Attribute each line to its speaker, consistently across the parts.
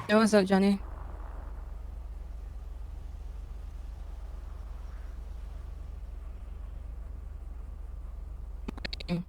Speaker 1: Yo, what's up, Johnny? Mm.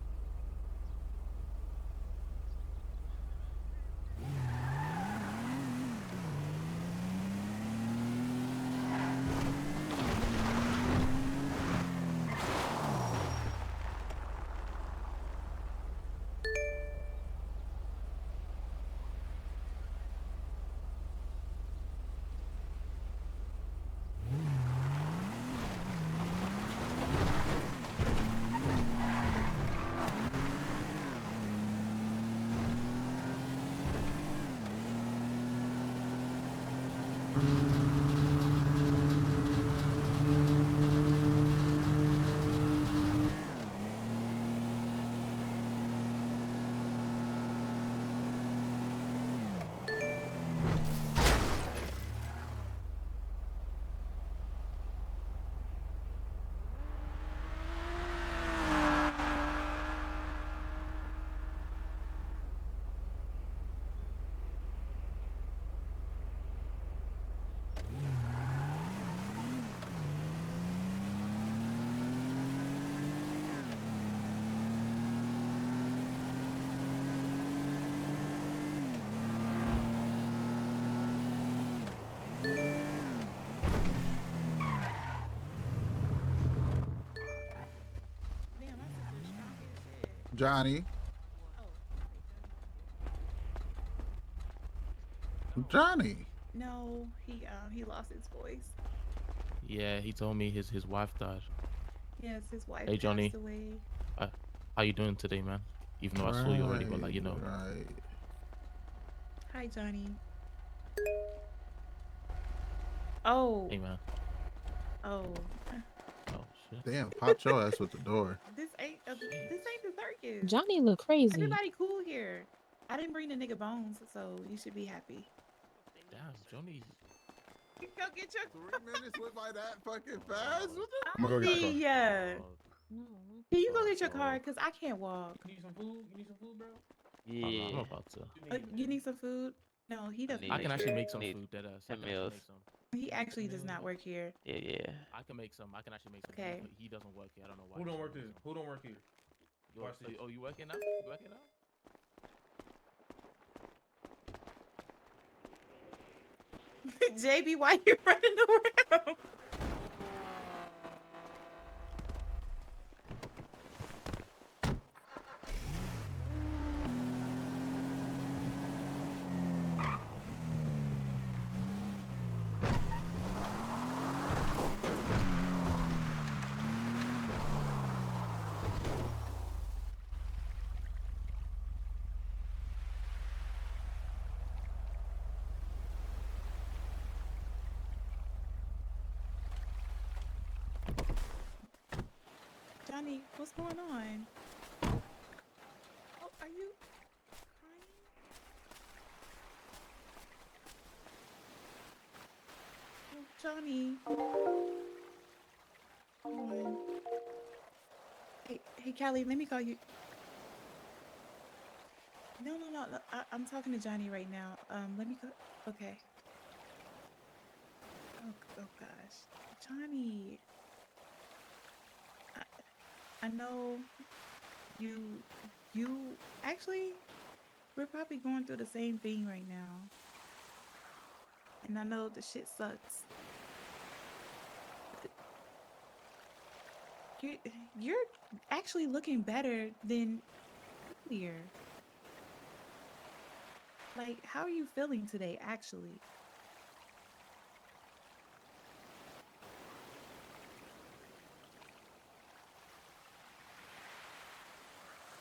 Speaker 2: Damn, my sister's strong as shit.
Speaker 3: Johnny.
Speaker 2: Oh, okay, Johnny right there.
Speaker 3: Johnny.
Speaker 2: No, he lost his voice.
Speaker 4: Yeah, he told me his wife died.
Speaker 2: Yes, his wife
Speaker 4: Hey
Speaker 2: passed
Speaker 4: Johnny,
Speaker 2: away.
Speaker 4: uh, how you doing today, man? Even though I saw you already, but
Speaker 3: Right,
Speaker 4: like
Speaker 3: right.
Speaker 2: Hi, Johnny. Oh,
Speaker 4: hey man.
Speaker 2: oh.
Speaker 4: Oh shit.
Speaker 3: Damn, popped your ass with the door.
Speaker 2: This
Speaker 4: Jeez.
Speaker 2: ain't the circus.
Speaker 1: Johnny look crazy.
Speaker 2: Everybody cool here. I didn't bring the nigga bones, so you should be happy.
Speaker 4: Damn, Johnny.
Speaker 2: Go get your.
Speaker 3: 3 minutes went by that fucking fast. What the?
Speaker 5: I'm gonna go get the car.
Speaker 2: Yeah.
Speaker 4: Fuck,
Speaker 1: No.
Speaker 2: Can you go
Speaker 4: fuck,
Speaker 2: get your car?
Speaker 4: bro.
Speaker 2: Cause I can't walk.
Speaker 5: You need some food? You need some food, bro?
Speaker 4: I'm
Speaker 6: Yeah,
Speaker 4: about to.
Speaker 2: You need some food? No, he
Speaker 6: I
Speaker 2: doesn't
Speaker 4: I
Speaker 6: need
Speaker 4: can
Speaker 2: work
Speaker 4: actually
Speaker 2: here.
Speaker 4: make some
Speaker 6: need
Speaker 4: food. Dead ass. I
Speaker 6: 10
Speaker 4: can actually
Speaker 6: meals.
Speaker 4: make some.
Speaker 2: He actually does not work here.
Speaker 6: Yeah, yeah.
Speaker 4: I can make some. I can actually make some.
Speaker 2: Okay.
Speaker 4: He doesn't work here. I don't know why.
Speaker 5: Who
Speaker 4: He's
Speaker 5: don't
Speaker 4: gonna
Speaker 5: work
Speaker 4: make
Speaker 5: here?
Speaker 4: some.
Speaker 5: Who don't work here? Watch this.
Speaker 4: Oh, you working now? You working now?
Speaker 2: JB, why you running around? Johnny, what's going on? Oh, are you crying? Oh, Johnny. Hold on. Hey, Callie, let me call you. No. I'm talking to Johnny right now. Let me go. Okay. Oh gosh, Johnny. I, I know you. You actually, we're probably going through the same thing right now, and I know the shit sucks. You, you're actually looking better than earlier. Like, how are you feeling today, actually?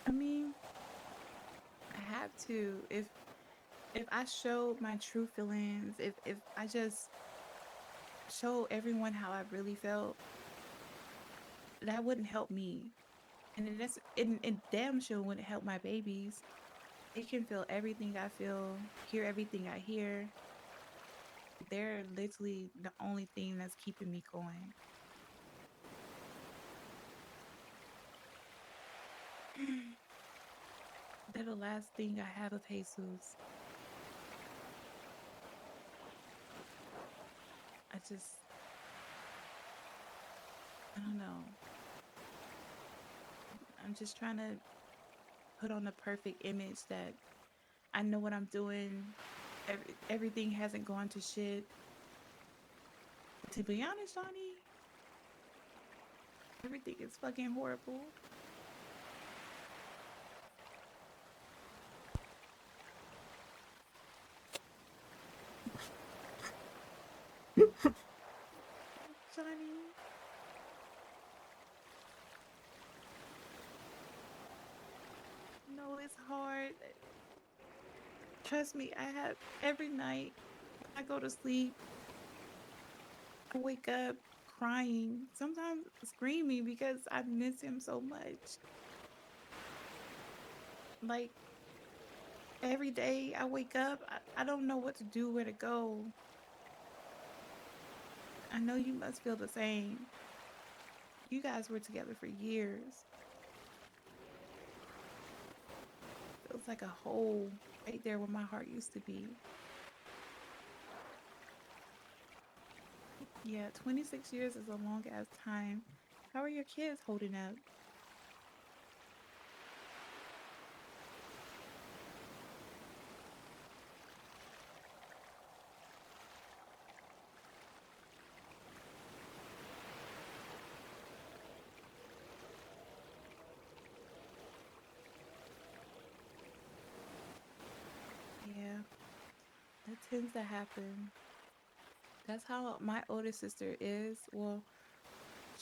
Speaker 2: I mean, I have to. If I show my true feelings, if I just show everyone how I really felt, that wouldn't help me. And it damn sure wouldn't help my babies. They can feel everything I feel, hear everything I hear. They're literally the only thing that's keeping me going. They're the last thing I have of Jesus. I don't know. I'm just trying to put on a perfect image that I know what I'm doing. Everything hasn't gone to shit. To be honest, Johnny, everything is fucking horrible. Johnny, no, it's hard. Trust me, I have every night I go to sleep, I wake up crying, sometimes screaming because I miss him so much. Like every day I wake up, I don't know what to do, where to go. I know you must feel the same. You guys were together for years. Feels like a hole right there where my heart used to be. Yeah, 26 years is a long ass time. How are your kids holding up? Yeah, that tends to happen. That's how my oldest sister is. Well,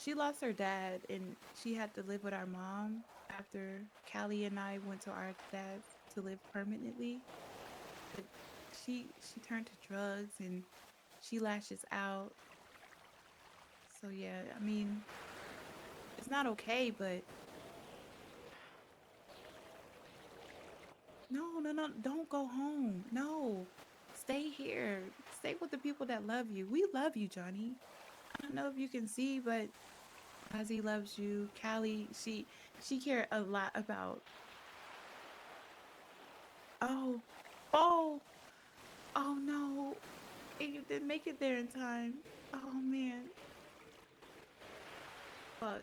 Speaker 2: she lost her dad and she had to live with our mom after Callie and I went to our dad's to live permanently. But she turned to drugs and she lashes out. So yeah, I mean, it's not okay, but no, don't go home. No. Stay here. Stay with the people that love you. We love you, Johnny. I don't know if you can see, but Ozzy loves you. Callie, she cared a lot about. Oh, oh, oh no. And you didn't make it there in time. Oh man. Fuck.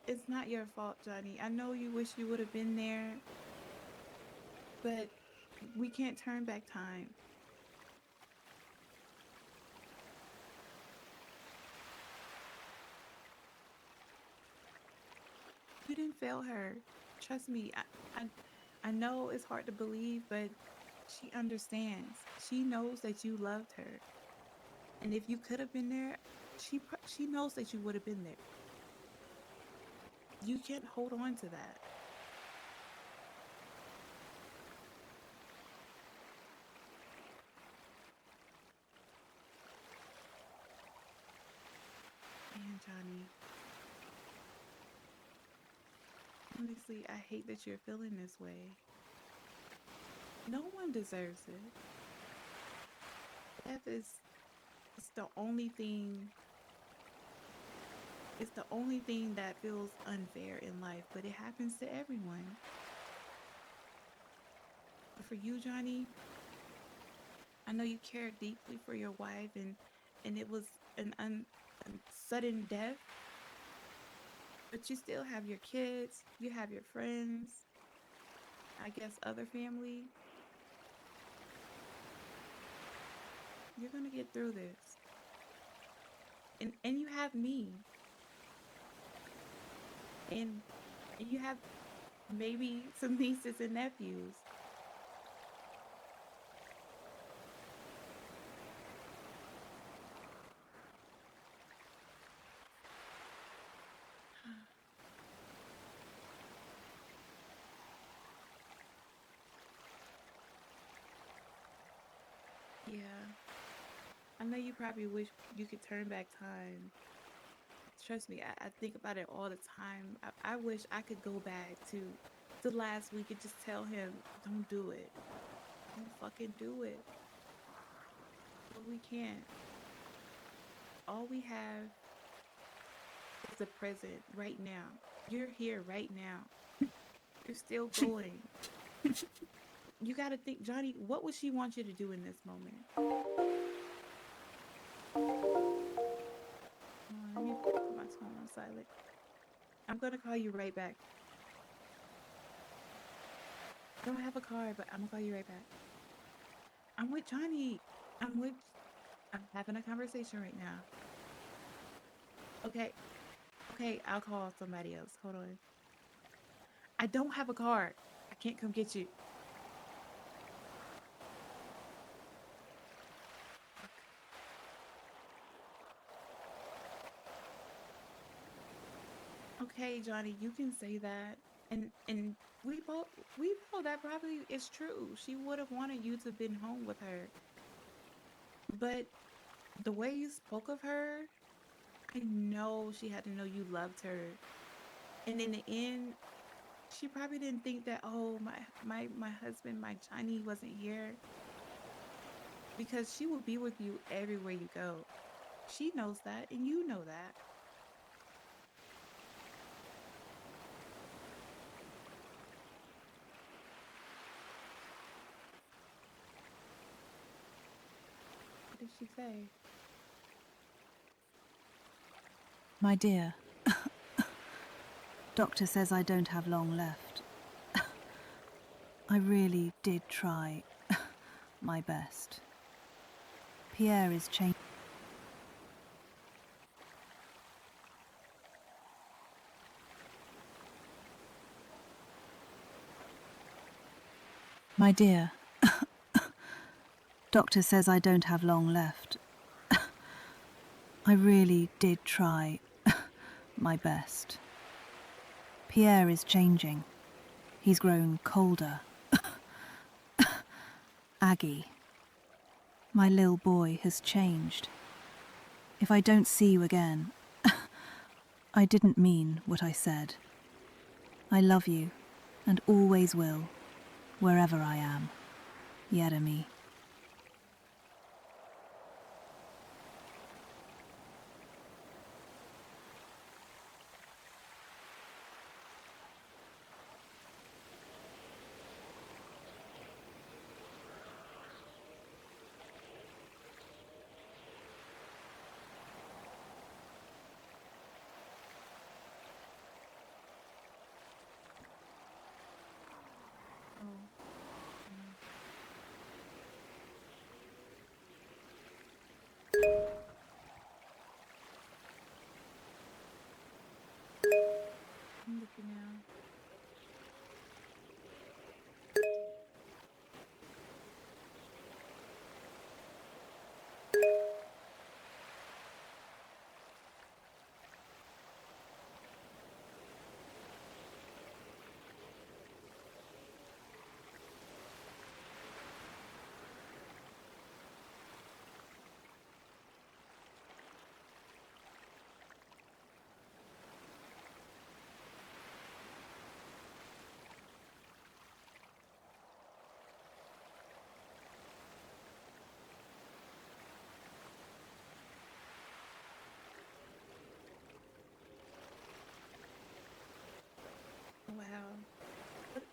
Speaker 2: It's not your fault, Johnny. I know you wish you would have been there, but we can't turn back time. You didn't fail her. Trust me. I know it's hard to believe, but she understands. She knows that you loved her. And if you could have been there, she knows that you would have been there. You can't hold on to that. Man, Johnny. Honestly, I hate that you're feeling this way. No one deserves it. Death is it's the only thing it's the only thing that feels unfair in life, but it happens to everyone. But for you, Johnny, I know you care deeply for your wife and it was a sudden death, but you still have your kids, you have your friends, I guess other family. You're going to get through this. And you have me. And you have maybe some nieces and nephews. Yeah. I know you probably wish you could turn back time. Trust me, I think about it all the time. I wish I could go back to last week and just tell him, don't do it. Don't fucking do it. But we can't. All we have is the present right now. You're here right now. You're still going. You got to think, Johnny, what would she want you to do in this moment? Let me put my phone on silent. I'm going to call you right back. I don't have a car, but I'm going to call you right back. I'm with Johnny. I'm having a conversation right now. Okay. Okay, I'll call somebody else. Hold on. I don't have a car. I can't come get you. Okay, Johnny, you can say that. And we both that probably is true. She would have wanted you to been home with her. But the way you spoke of her, I know she had to know you loved her. And in the end, she probably didn't think that, oh, my husband, my Johnny wasn't here. Because she will be with you everywhere you go. She knows that, and you know that. What did she say?
Speaker 1: My dear, doctor says I don't have long left. I really did try my best. Pierre is changing. My dear, doctor says I don't have long left. I really did try my best. Pierre is changing. He's grown colder. Aggie, my little boy has changed. If I don't see you again, I didn't mean what I said. I love you and always will, wherever I am. Jeremy.
Speaker 2: Oh. I'm looking now. Wow.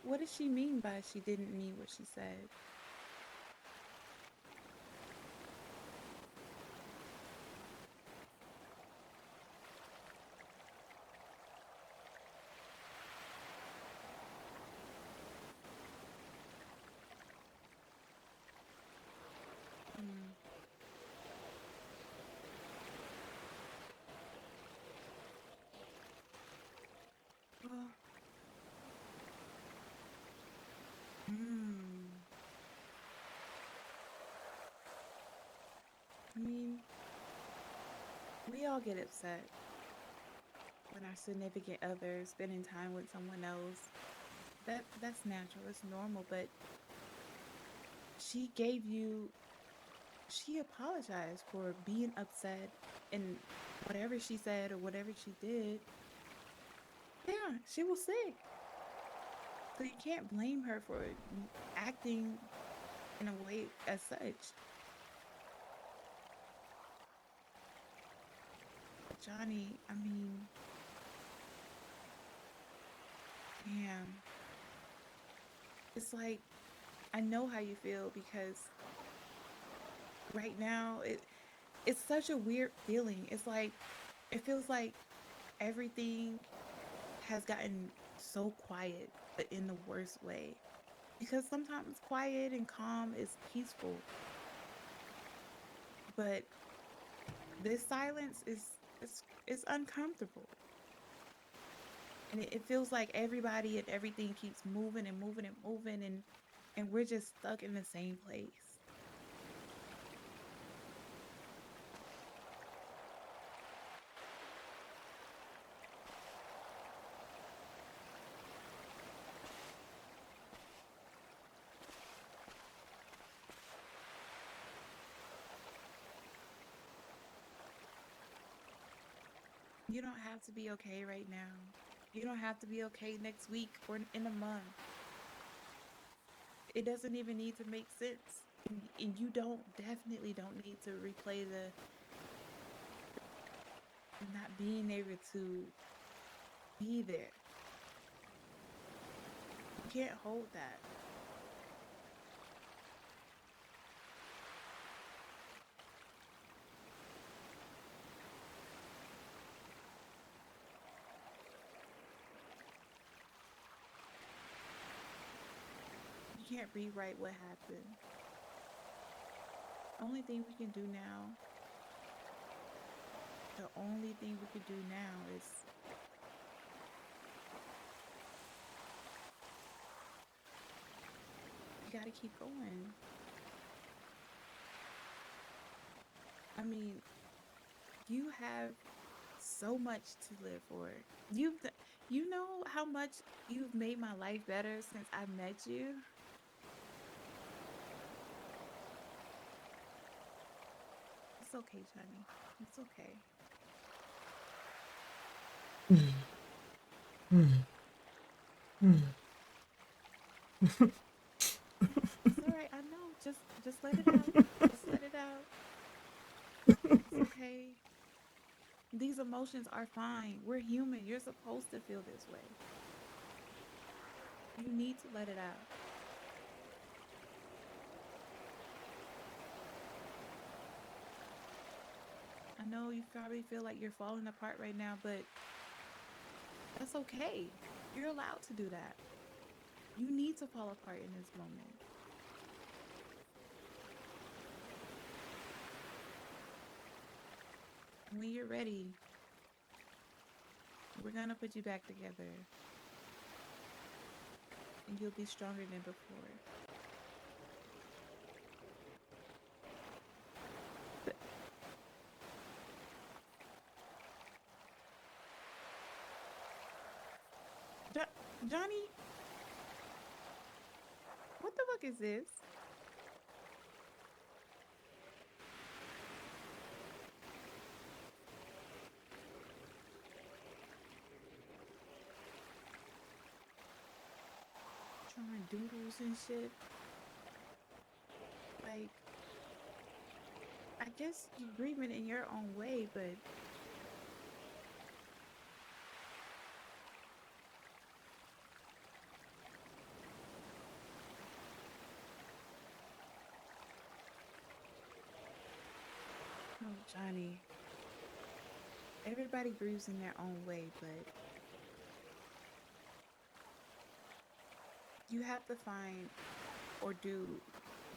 Speaker 2: What does she mean by she didn't mean what she said? Mm. Well, mm. I mean, we all get upset when our significant other is spending time with someone else. That's natural. It's normal. But she gave you. She apologized for being upset and whatever she said or whatever she did. Yeah, she was sick. So you can't blame her for acting in a way as such. Johnny, I mean, damn. it's like I know how you feel because right now it's such a weird feeling. It's like it feels like everything has gotten so quiet, but in the worst way. Because sometimes quiet and calm is peaceful, but this silence is uncomfortable. And it feels like everybody and everything keeps moving and moving and moving and we're just stuck in the same place. You don't have to be okay right now. You don't have to be okay next week or in a month. It doesn't even need to make sense. And you definitely don't need to replay the not being able to be there. You can't hold that. You can't rewrite what happened. Only thing we can do now, the only thing we can do now is you gotta keep going. I mean, you have so much to live for. You know how much you've made my life better since I met you? It's okay, Johnny. It's okay. It's all right. I know. Just let it out. Just let it out. It's okay. These emotions are fine. We're human. You're supposed to feel this way. You need to let it out. I know you probably feel like you're falling apart right now, but that's okay. You're allowed to do that. You need to fall apart in this moment. When you're ready, we're gonna put you back together. And you'll be stronger than before. But Johnny, what the fuck is this? Drawing doodles and shit. Like, I guess you're grieving in your own way, but oh, Johnny, everybody grieves in their own way, but you have to find or do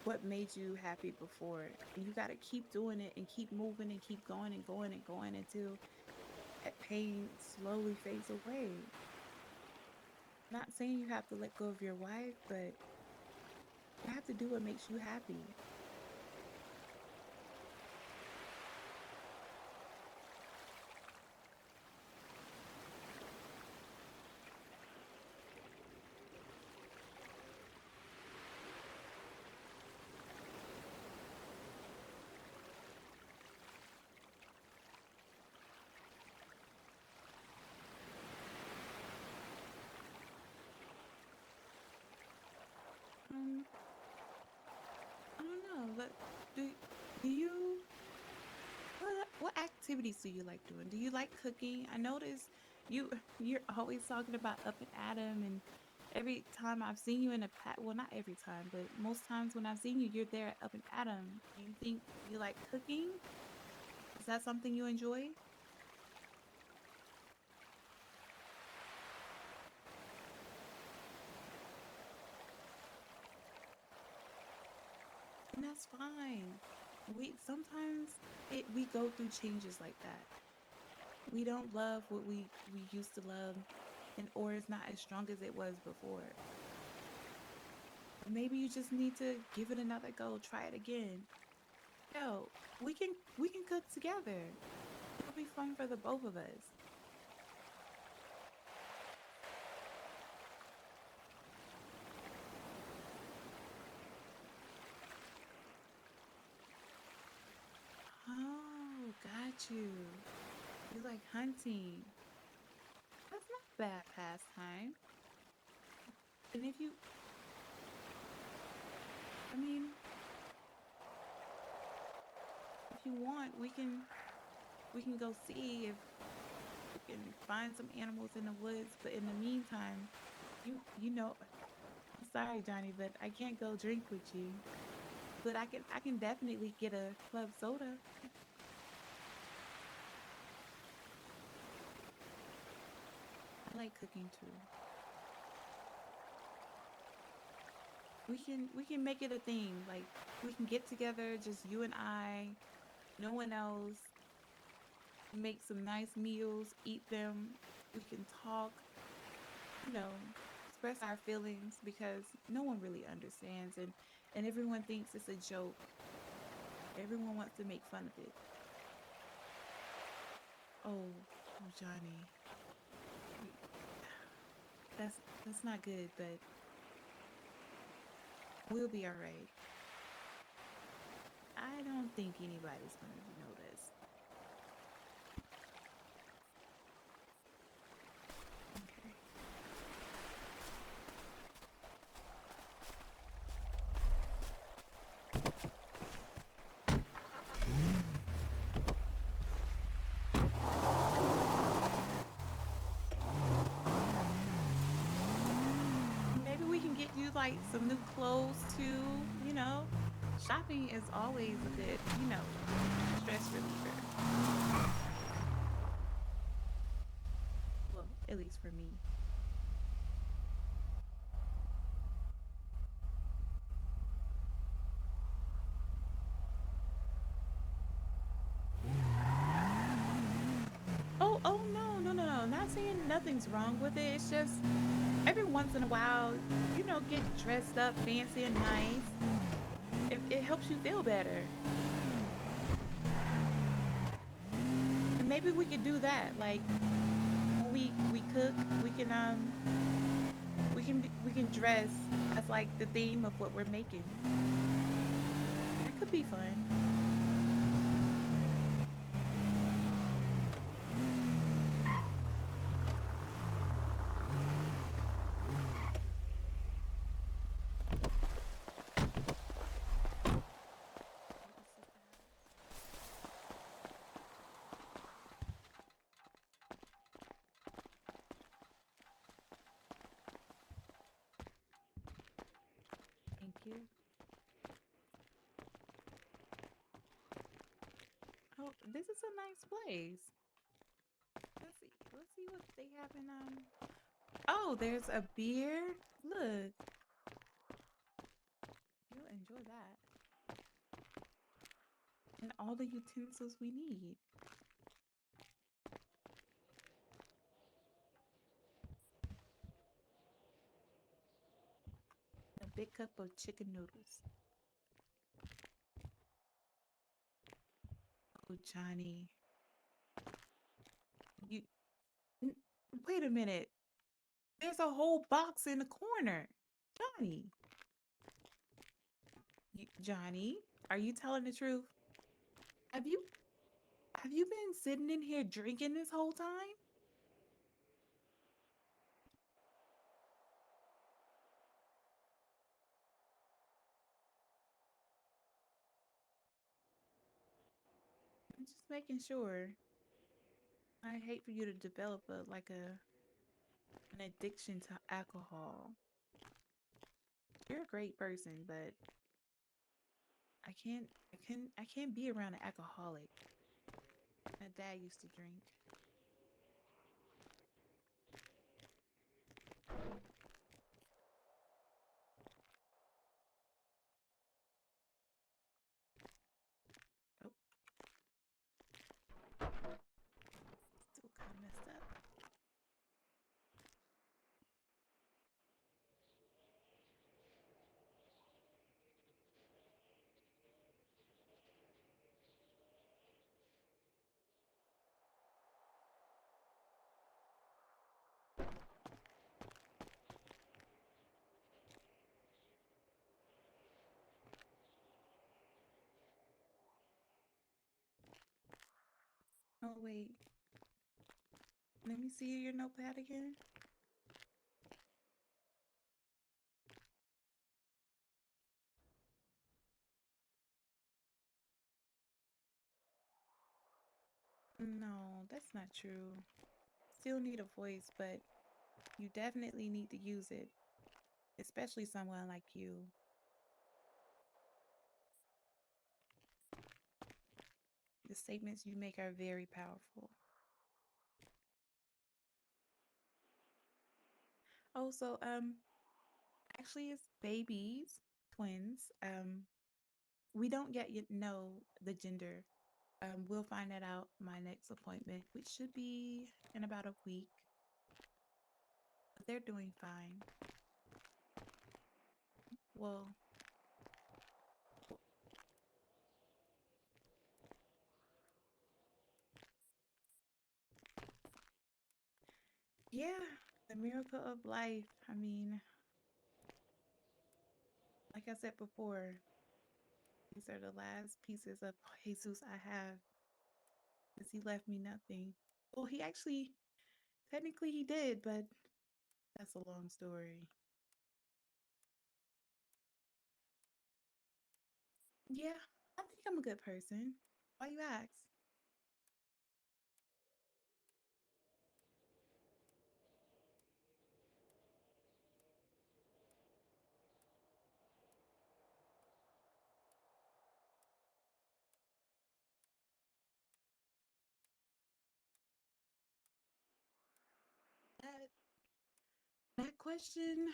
Speaker 2: what made you happy before. And you gotta keep doing it and keep moving and keep going and going and going until that pain slowly fades away. Not saying you have to let go of your wife, but you have to do what makes you happy. Um, I don't know, but do you what activities do you like doing? Do you like cooking? I notice you're always talking about up and Adam Every time I've seen you in a well, not every time, but most times when I've seen you, you're there up and at 'em. Do you think you like cooking? Is that something you enjoy? And that's fine. We sometimes we go through changes like that. We don't love what we used to love, and or it's not as strong as it was before. Maybe you just need to give it another go, try it again. Yo, we can cook together. It'll be fun for the both of us. Oh, got you. You like hunting. That's not a bad pastime. And if you, I mean, if you want, we can go see if we can find some animals in the woods. But in the meantime, you know, I'm sorry, Johnny, but I can't go drink with you. But I can definitely get a club soda. I like cooking too. We can make it a thing. Like we can get together, just you and I, no one else, make some nice meals, eat them. We can talk, you know, express our feelings because no one really understands and everyone thinks it's a joke. Everyone wants to make fun of it. Oh, Johnny. That's not good, but we'll be all right. I don't think anybody's gonna notice. Okay. Maybe we can get you like some new clothes too, you know. Shopping is always a good, stress reliever. Well, at least for me. Oh no, no, no, no. Not saying nothing's wrong with it. It's just every once in a while, get dressed up fancy and nice. It helps you feel better. And maybe we could do that. Like when we cook, we can we can dress as like the theme of what we're making. That could be fun. Thank you. Oh, this is a nice place. Let's see. Let's see what they have in Oh, there's a beer. Look, you'll enjoy that. And all the utensils we need. A big cup of chicken noodles. Oh, Johnny. You n- wait a minute. There's a whole box in the corner. Johnny. Johnny, are you telling the truth? Have you have you been sitting in here drinking this whole time? I'm just making sure. I hate for you to develop a like a an addiction to alcohol. You're a great person, but I can't be around an alcoholic. My dad used to drink. Oh, still kind of messed up. Oh wait, let me see your notepad again. No, that's not true. Still need a voice, but you definitely need to use it, especially someone like you. The statements you make are very powerful. Also, actually, it's babies, twins. We don't yet know the gender. We'll find that out my next appointment, which should be in about a week. But they're doing fine. Well, yeah, the miracle of life. I mean, like I said before, these are the last pieces of Jesus I have, because he left me nothing. Well, he actually, technically he did, but that's a long story. Yeah, I think I'm a good person. Why you ask? That that question,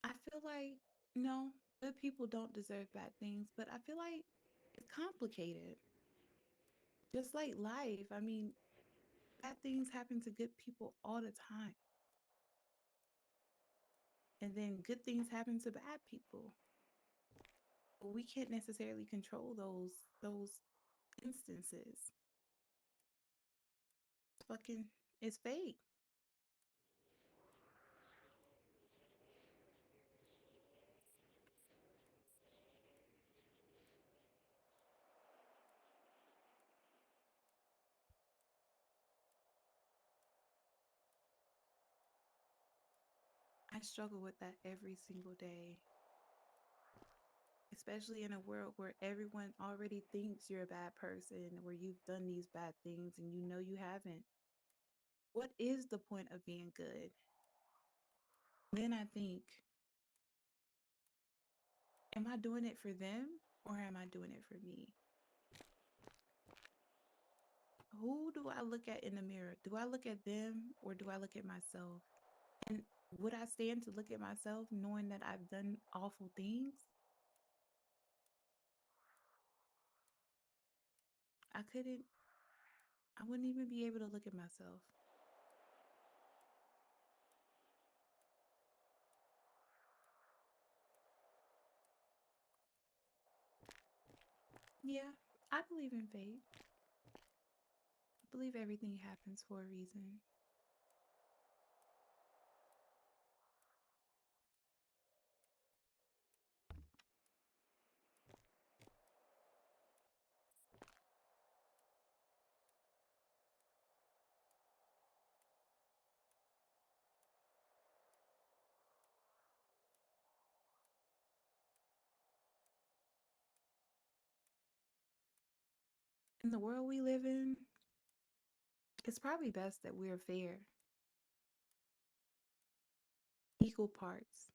Speaker 2: I feel like no, good people don't deserve bad things, but I feel like it's complicated. Just like life. I mean, bad things happen to good people all the time. And then good things happen to bad people. But we can't necessarily control those instances. Fucking it's fate. I struggle with that every single day. Especially in a world where everyone already thinks you're a bad person, where you've done these bad things and you know you haven't. What is the point of being good? Then I think, am I doing it for them or am I doing it for me? Who do I look at in the mirror? Do I look at them or do I look at myself? And would I stand to look at myself knowing that I've done awful things? I couldn't, I wouldn't even be able to look at myself. Yeah, I believe in fate. I believe everything happens for a reason. In the world we live in, it's probably best that we're fair. Equal parts.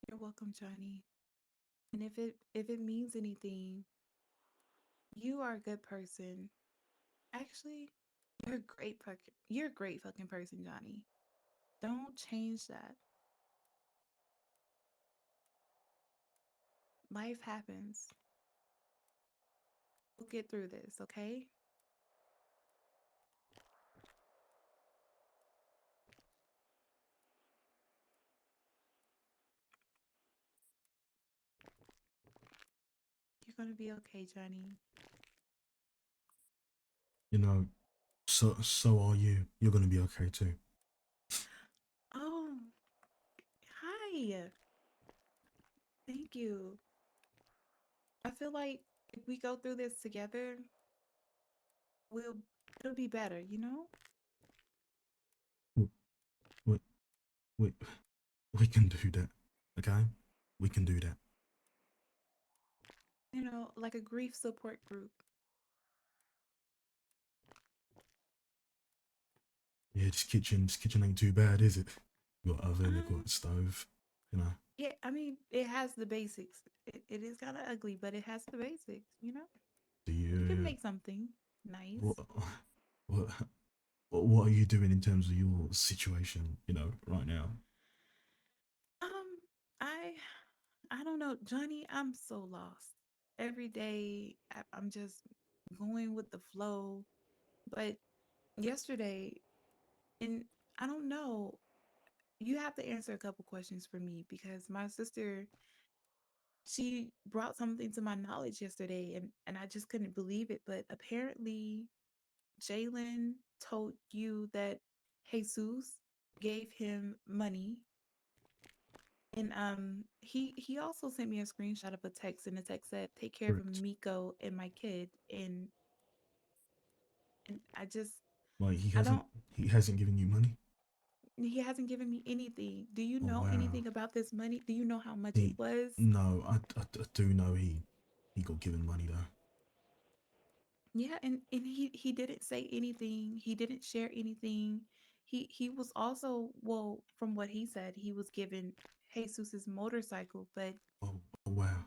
Speaker 2: You're welcome, Johnny. And if it means anything, you are a good person. Actually, you're a great fucking person, Johnny. Don't change that. Life happens. We'll get through this, okay? You're gonna be okay, Johnny.
Speaker 6: You know, so are you. You're gonna be okay too.
Speaker 2: Oh, hi. Thank you. I feel like if we go through this together, we'll it'll be better, you know?
Speaker 6: We, we, we can do that, okay? We can do that.
Speaker 2: You know, like a grief support group.
Speaker 6: Yeah, this kitchen ain't too bad, is it? You got oven, you
Speaker 2: Um,
Speaker 6: got stove, you know.
Speaker 2: yeah, I mean, it has the basics. It is kind of ugly, but it has the basics, you know?
Speaker 6: Do
Speaker 2: You can
Speaker 6: you
Speaker 2: make something nice.
Speaker 6: what what what are you doing in terms of your situation, you know, right now?
Speaker 2: Um, I I don't know, Johnny, I'm so lost. Every day I'm just going with the flow. But yesterday, and I don't know, you have to answer a couple questions for me because my sister, she brought something to my knowledge yesterday and I just couldn't believe it. But apparently, Jalen told you that Jesus gave him money. And he also sent me a screenshot of a text, and the text said, "Take care of
Speaker 6: Correct.
Speaker 2: Miko and my kid." And I just
Speaker 6: Like
Speaker 2: I don't
Speaker 6: he hasn't given you money?
Speaker 2: he hasn't given me anything. Do you
Speaker 6: Oh
Speaker 2: know
Speaker 6: wow.
Speaker 2: anything about this money? Do you know how much it
Speaker 6: He
Speaker 2: was?
Speaker 6: no, I do know he got given money though.
Speaker 2: Yeah, and he didn't say anything. He didn't share anything. He was also, well, from what he said, he was given Jesus's motorcycle, but
Speaker 6: Oh wow.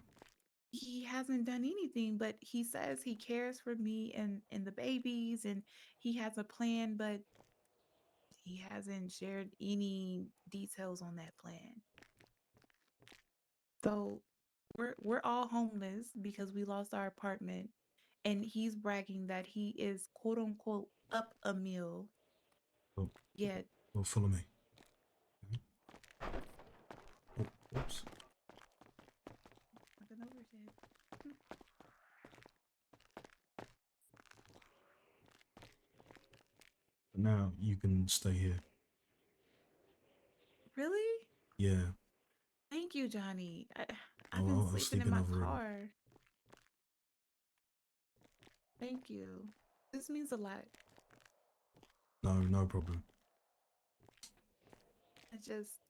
Speaker 2: he hasn't done anything. But he says he cares for me and the babies, and he has a plan, but he hasn't shared any details on that plan. So we're all homeless because we lost our apartment, and he's bragging that he is quote unquote up a meal.
Speaker 6: Well,
Speaker 2: Yet,
Speaker 6: well follow me. Oh, oops.
Speaker 2: looking over shit.
Speaker 6: But now you can stay here.
Speaker 2: Really?
Speaker 6: Yeah.
Speaker 2: Thank you, Johnny. I've been
Speaker 6: I'll
Speaker 2: sleeping
Speaker 6: sleep
Speaker 2: in
Speaker 6: in
Speaker 2: my
Speaker 6: another room.
Speaker 2: car. Thank you. This means a lot.
Speaker 6: No problem.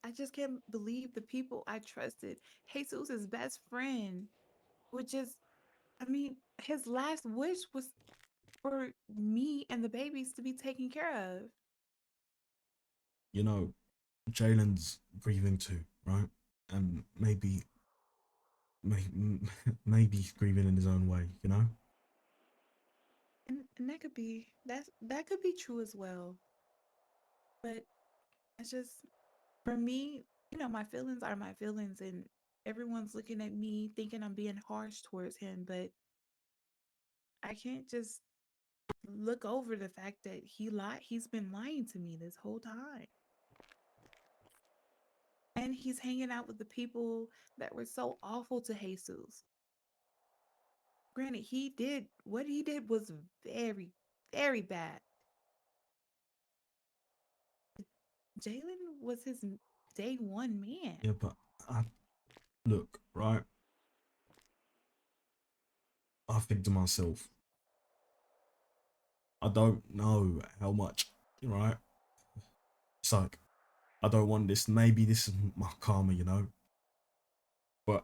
Speaker 2: I just can't believe the people I trusted. Jesus' best friend would just, I mean, his last wish was for me and the babies to be taken care of.
Speaker 6: You know, Jalen's grieving too, right? And maybe he's grieving in his own way, you know?
Speaker 2: And that could be true as well. But it's just, for me, my feelings are my feelings, and everyone's looking at me thinking I'm being harsh towards him, but I can't just look over the fact that he's been lying to me this whole time. And he's hanging out with the people that were so awful to Jesus. Granted, what he did was very, very bad. Jalen was his day one man.
Speaker 6: Yeah, but I look, right? I think to myself, I don't know how much, right? It's like, I don't want this. Maybe this is my karma, you know? But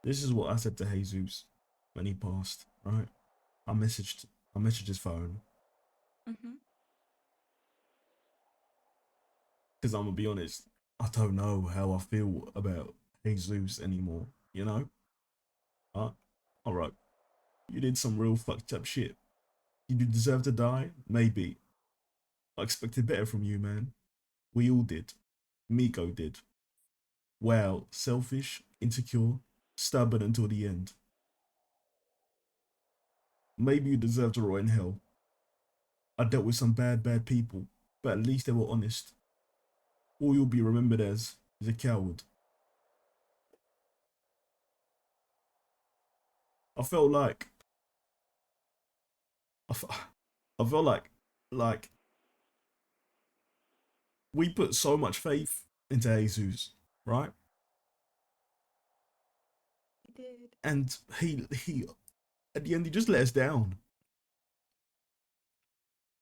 Speaker 6: this is what I said to Jesus when he passed, right? I messaged his phone.
Speaker 2: Mm-hmm.
Speaker 6: Because I'm gonna be honest, I don't know how I feel about Jesus anymore, you know? Alright, you did some real fucked up shit. Did you deserve to die? Maybe. I expected better from you, man. We all did. Miko did. Wow, selfish, insecure, stubborn until the end. Maybe you deserve to rot in hell. I dealt with some bad people, but at least they were honest. All you'll be remembered as is a coward. I felt like I, f- I felt like we put so much faith into Jesus, right?
Speaker 2: He did.
Speaker 6: And he at the end he just let us down.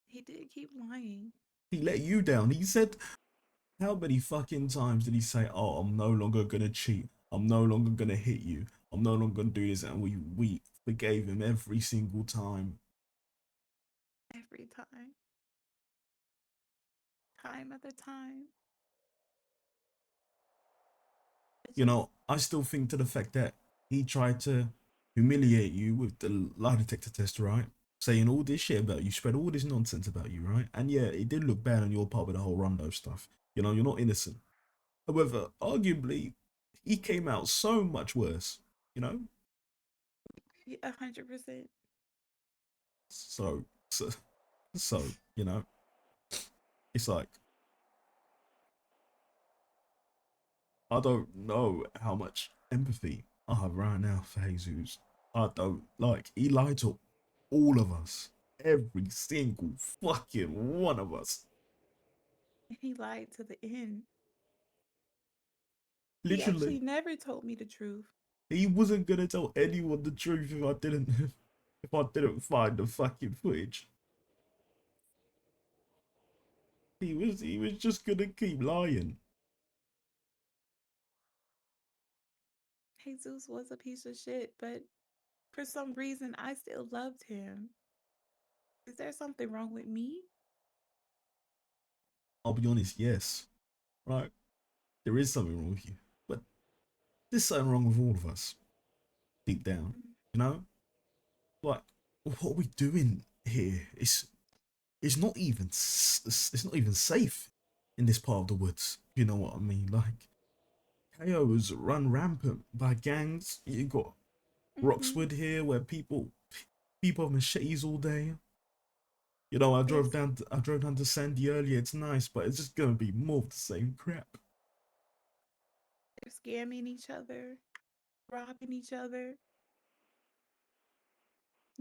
Speaker 2: He did keep lying.
Speaker 6: He let you down. He said, how many fucking times did he say, "Oh, I'm no longer gonna cheat. I'm no longer gonna hit you. I'm no longer gonna do this," and we forgave him every single time.
Speaker 2: Every time. Time after time. It's
Speaker 6: You
Speaker 2: just
Speaker 6: know, I still think to the fact that he tried to humiliate you with the lie detector test, right? Saying all this shit about you, spread all this nonsense about you, right? And yeah, it did look bad on your part with the whole Rondo stuff. You know, you're not innocent. However, arguably, he came out so much worse, you know?
Speaker 2: 100%.
Speaker 6: So, so, so, you know, it's like, I don't know how much empathy I have right now for Jesus. I don't, like, he lied to all of us. Every single fucking one of us.
Speaker 2: And he lied to the end. He
Speaker 6: Literally.
Speaker 2: actually never told me the truth.
Speaker 6: He wasn't gonna tell anyone the truth if I didn't if I didn't find the fucking footage. He was just gonna keep lying.
Speaker 2: Jesus was a piece of shit, but for some reason I still loved him. Is there something wrong with me?
Speaker 6: I'll be honest, yes. Right? There is something wrong with you. But there's something wrong with all of us. Deep down. You know? Like, what are we doing here? It's not even it's not even safe in this part of the woods. You know what I mean? Like, KO's run rampant by gangs. You got
Speaker 2: Mm-hmm.
Speaker 6: Roxwood here, where people have machetes all day. You know,
Speaker 2: There's
Speaker 6: I drove down to Sandy earlier. It's nice, but it's just gonna be more of the same crap.
Speaker 2: they're scamming each other, robbing each other,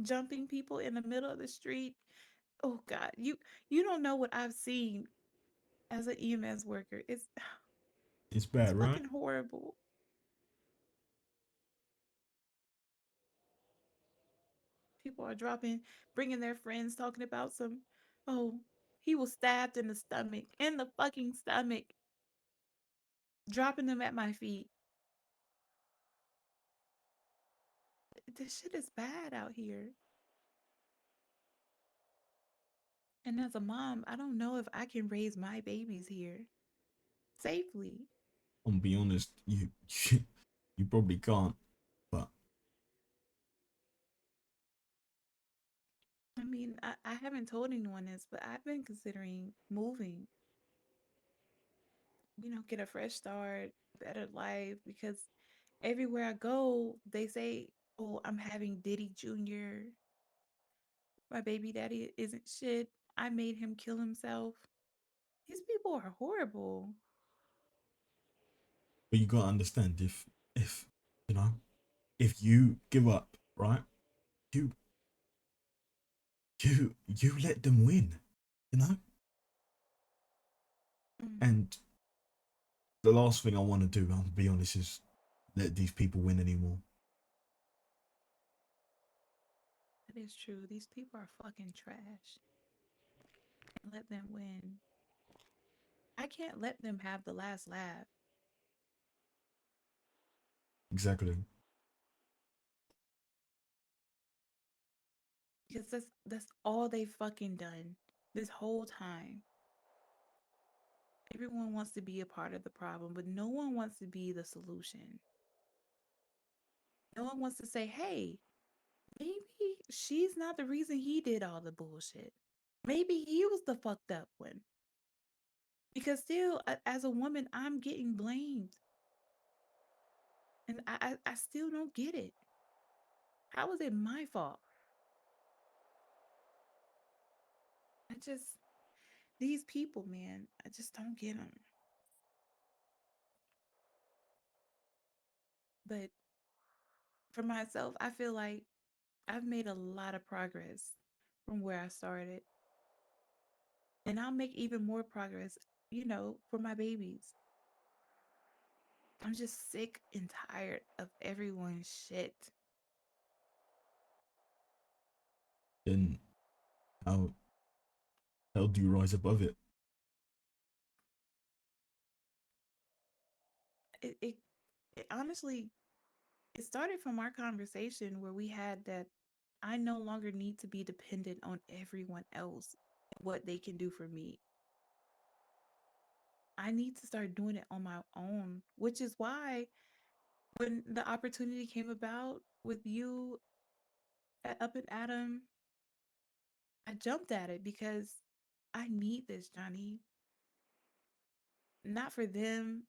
Speaker 2: jumping people in the middle of the street. Oh God, you don't know what I've seen as an EMS worker.
Speaker 6: It's
Speaker 2: It's
Speaker 6: bad, right?
Speaker 2: fucking horrible. People are dropping, bringing their friends, talking about some. Oh, he was stabbed in the fucking stomach, dropping them at my feet. This shit is bad out here. And as a mom, I don't know if I can raise my babies here safely.
Speaker 6: I'm be honest, you probably can't, but
Speaker 2: I mean, I haven't told anyone this, but I've been considering moving, get a fresh start, better life, because everywhere I go, they say, oh, I'm having Diddy Jr. My baby daddy isn't shit. I made him kill himself. These people are horrible.
Speaker 6: you gotta understand if you know if you give up, right? You you let them win, you know.
Speaker 2: Mm.
Speaker 6: And the last thing I want to do, I'll be honest, is let these people win anymore.
Speaker 2: is true. These people are fucking trash. Let them win. I can't let them have the last laugh
Speaker 6: Exactly.
Speaker 2: because that's all they've fucking done this whole time. Everyone wants to be a part of the problem, but no one wants to be the solution. No one wants to say, hey, maybe she's not the reason he did all the bullshit. Maybe he was the fucked up one. Because still, as a woman, I'm getting blamed. And I still don't get it. How was it my fault? These people, man, I just don't get them. But for myself, I feel like I've made a lot of progress from where I started. And I'll make even more progress, for my babies. I'm just sick and tired of everyone's shit.
Speaker 6: Then how how do you rise above it?
Speaker 2: It honestly, it started from our conversation where we had that I no longer need to be dependent on everyone else, what they can do for me. I need to start doing it on my own, which is why when the opportunity came about with you up and Adam, I jumped at it because I need this, Johnny. Not for them,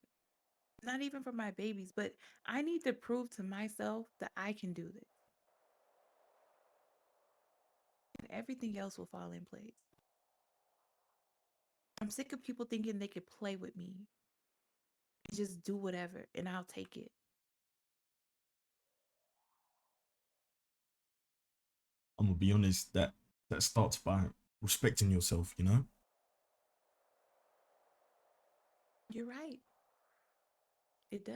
Speaker 2: not even for my babies, but I need to prove to myself that I can do this. And everything else will fall in place. I'm sick of people thinking they could play with me and just do whatever and I'll take it.
Speaker 6: I'm gonna be honest, that starts by respecting yourself, you know?
Speaker 2: You're right. It does.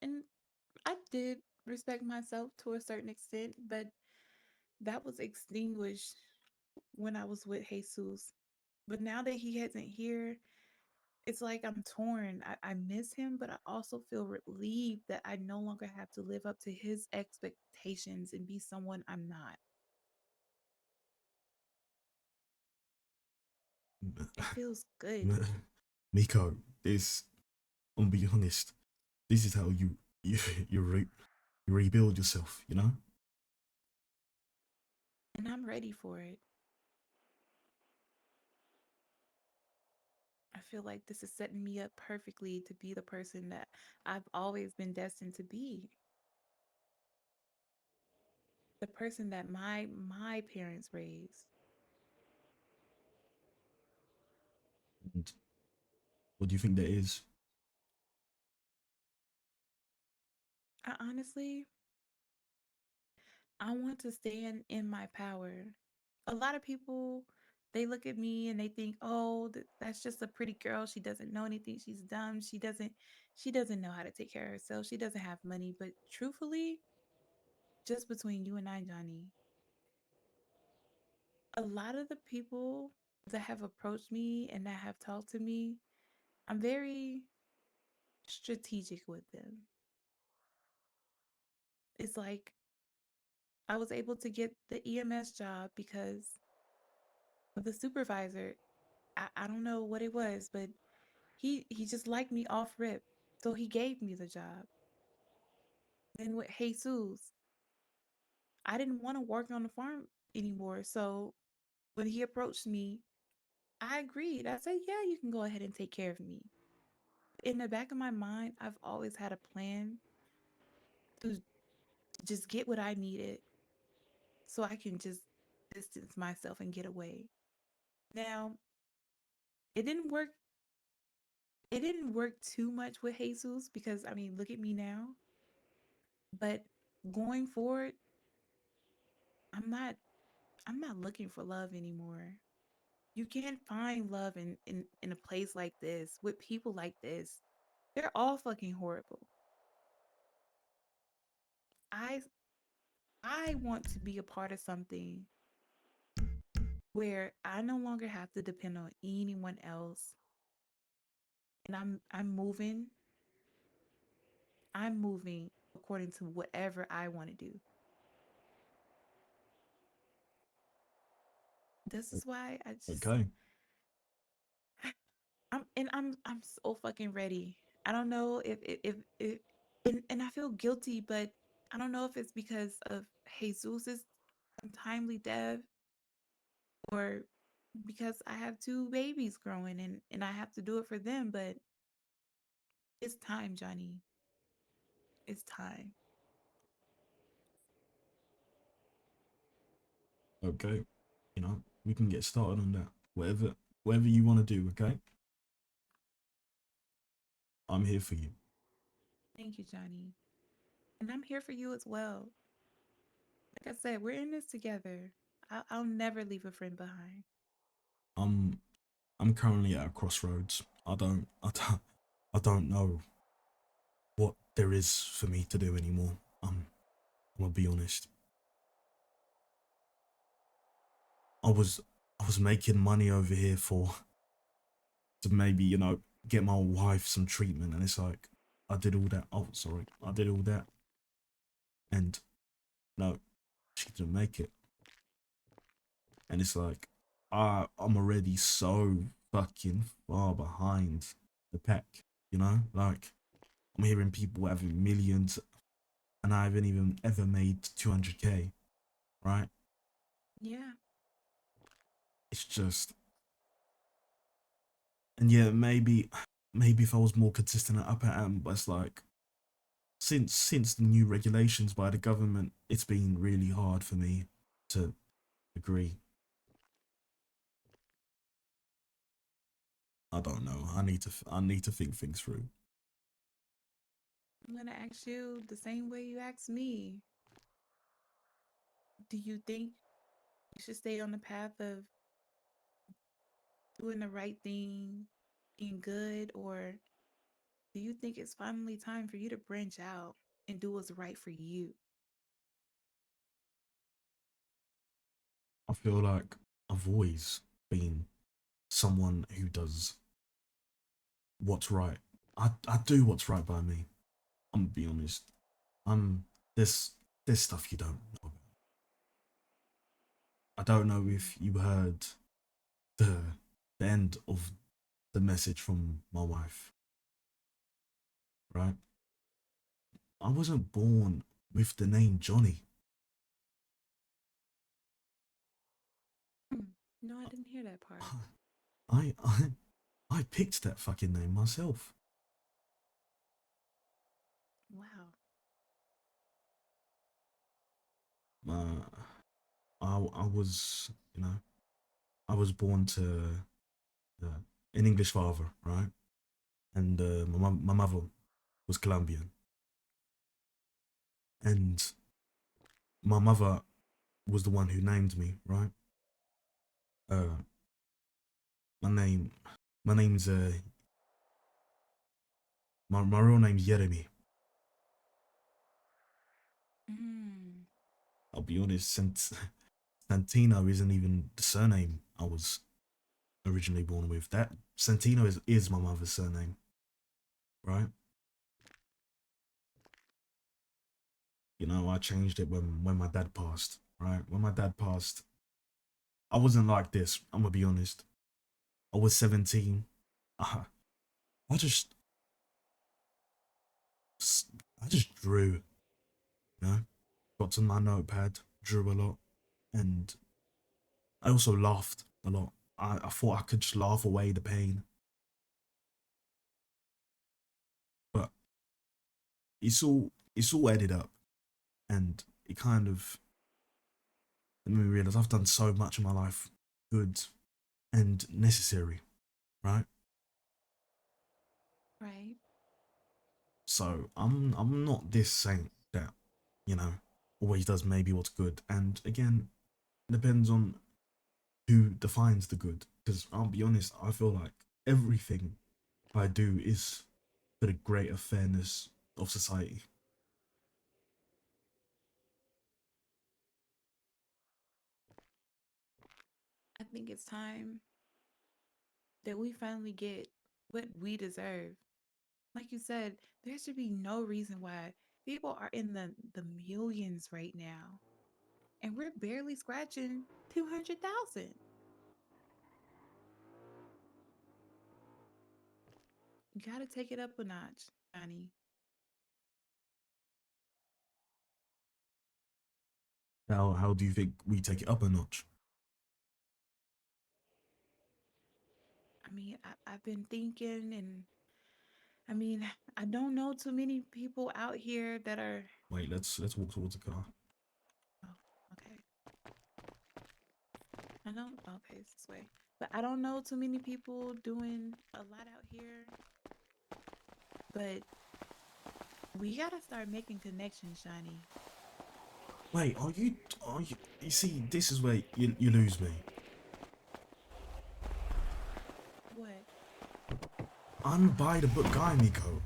Speaker 2: And I did respect myself to a certain extent, but that was extinguished when I was with Jesus. But now that he isn't here, it's like I'm torn. I miss him, but I also feel relieved that I no longer have to live up to his expectations and be someone I'm not. It feels good.
Speaker 6: Miko, this, I'm gonna be honest, this is how you, you rebuild yourself, you know?
Speaker 2: And I'm ready for it. I feel like this is setting me up perfectly to be the person that I've always been destined to be. The person that my parents raised.
Speaker 6: And what do you think that is?
Speaker 2: I want to stand in my power. A lot of people, they look at me and they think, "Oh, that's just a pretty girl. She doesn't know anything. She's dumb. She doesn't know how to take care of herself. She doesn't have money." But truthfully, just between you and I, Johnny, a lot of the people that have approached me and that have talked to me, I'm very strategic with them. It's like I was able to get the EMS job because the supervisor, I don't know what it was, but he just liked me off rip. So he gave me the job. Then with Jesus, I didn't want to work on the farm anymore. So when he approached me, I agreed. I said, yeah, you can go ahead and take care of me. In the back of my mind, I've always had a plan to just get what I needed so I can just distance myself and get away. Now, it didn't work. It didn't work too much with Jesus because I mean, look at me now. But going forward, I'm not I'm not looking for love anymore. You can't find love in a place like this with people like this. They're all fucking horrible. I I want to be a part of something where I no longer have to depend on anyone else. And I'm moving according to whatever I want to do. This is why
Speaker 6: Okay.
Speaker 2: I'm so fucking ready. I don't know if and I feel guilty, but I don't know if it's because of Jesus's untimely death or because I have two babies growing and I have to do it for them, but it's time, Johnny. It's time.
Speaker 6: Okay. You know, we can get started on that. Whatever you want to do, okay? I'm here for you.
Speaker 2: Thank you, Johnny. And I'm here for you as well. Like I said, we're in this together. I'll never leave a friend behind.
Speaker 6: I'm I'm currently at a crossroads. I don't know what there is for me to do anymore. I'm gonna be honest. I was I was making money over here for to maybe, you know, get my wife some treatment, and it's like I did all that. Oh, sorry. I did all that, and no, she didn't make it. And it's like I'm already so fucking far behind the pack, you know? Like I'm hearing people having millions and I haven't even ever made 200K, right?
Speaker 2: Yeah.
Speaker 6: It's just, and yeah, maybe if I was more consistent up at am, but it's like since the new regulations by the government, it's been really hard for me to agree. I don't know. I need to think things through.
Speaker 2: I'm gonna ask you the same way you asked me. Do you think you should stay on the path of doing the right thing, being good, or do you think it's finally time for you to branch out and do what's right for you?
Speaker 6: I feel like I've always been someone who does what's right. I do what's right by me. I'm gonna be honest. I'm this there's stuff you don't know about. I don't know if you heard the the end of the message from my wife, right? I wasn't born with the name Johnny.
Speaker 2: Hmm. No, I didn't hear that part.
Speaker 6: I I I picked that fucking name myself.
Speaker 2: Wow.
Speaker 6: Uh, I was, you know, I was born to an English father, right? And my mother was Colombian, and my mother was the one who named me, right? Uh, my name, my name's my real name's Jeremy.
Speaker 2: Mm.
Speaker 6: I'll be honest, Santino isn't even the surname I was originally born with. That Santino is my mother's surname, right? You know, I changed it when my dad passed, right? When my dad passed, I wasn't like this. I'm gonna be honest. I was 17. Uh, I just I just drew, you know, got to my notepad, drew a lot, and I also laughed a lot. I thought I could just laugh away the pain, but it's all added up, and it kind of made me realize I've done so much in my life, good and necessary, right?
Speaker 2: Right.
Speaker 6: So I'm not this saint that, you know, always does maybe what's good. And again, it depends on who defines the good. Because I'll be honest, I feel like everything I do is for the greater fairness of society.
Speaker 2: think it's time that we finally get what we deserve. Like you said, there should be no reason why people are in the millions right now, and we're barely scratching 200,000. You gotta take it up a notch, Johnny.
Speaker 6: How do you think we take it up a notch?
Speaker 2: I mean, I've been thinking, and I mean, I don't know too many people out here that are.
Speaker 6: Wait, let's walk towards the car.
Speaker 2: Oh, okay. I know. Okay, it's this way. But I don't know too many people doing a lot out here. But we gotta start making connections, Shiny.
Speaker 6: Wait, are you? You see, this is where you lose me.
Speaker 2: What?
Speaker 6: I'm by the book guy, Nico.